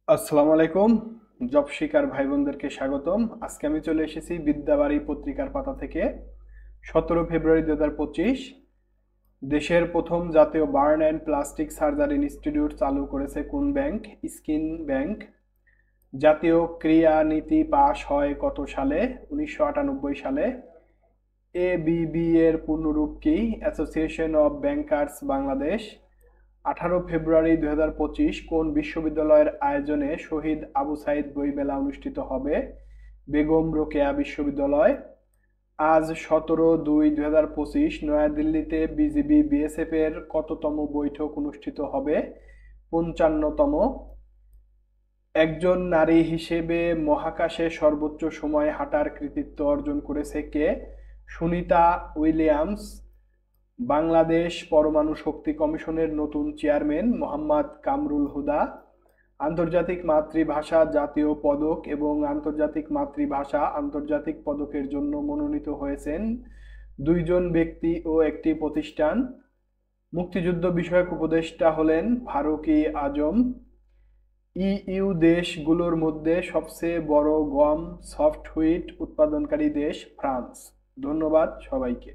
আসসালামু আলাইকুম। জব শিকার ভাই বোনদেরকে স্বাগতম। আজকে আমি চলে এসেছি বিদ্যাবাড়ি পত্রিকার পাতা থেকে। 17 ফেব্রুয়ারি 2025। দেশের প্রথম জাতীয় burn and plastic surgery institute চালু করেছে কোন ব্যাংক? Skin bank. জাতীয় ক্রীড়া নীতি পাশ হয় কত সালে? 1998 সালে। এবিবি এর পূর্ণরূপ কি? Association of bankers Bangladesh. 18 ফেব্রুয়ারি 2025 কোন বিশ্ববিদ্যালয়ের আয়োজনে শহীদ আবু সাইদ বইমেলা অনুষ্ঠিত হবে? বেগম রোকেয়া বিশ্ববিদ্যালয়। আজ 17/2/2025 নয়াদিল্লিতে বিজিবি বিএসএফ এর কততম বৈঠক অনুষ্ঠিত হবে? 55তম। একজন নারী হিসেবে মহাকাশে সর্বোচ্চ সময় হাঁটার কৃতিত্ব অর্জন করেছে কে? সুনিতা উইলিয়ামস। বাংলাদেশ পরমাণু শক্তি কমিশনের নতুন চেয়ারম্যান মোহাম্মদ কামরুল হুদা। আন্তর্জাতিক মাতৃভাষা জাতীয় পদক এবং আন্তর্জাতিক মাতৃভাষা আন্তর্জাতিক পদকের জন্য মনোনীত হয়েছেন 2 জন ব্যক্তি ও একটি প্রতিষ্ঠান। মুক্তিযুদ্ধ বিষয়ক উপদেষ্টা হলেন ফারুকী আজম। ইইউ দেশগুলোর মধ্যে সবচেয়ে বড় গম সফট হুইট উৎপাদনকারী দেশ ফ্রান্স। ধন্যবাদ সবাইকে।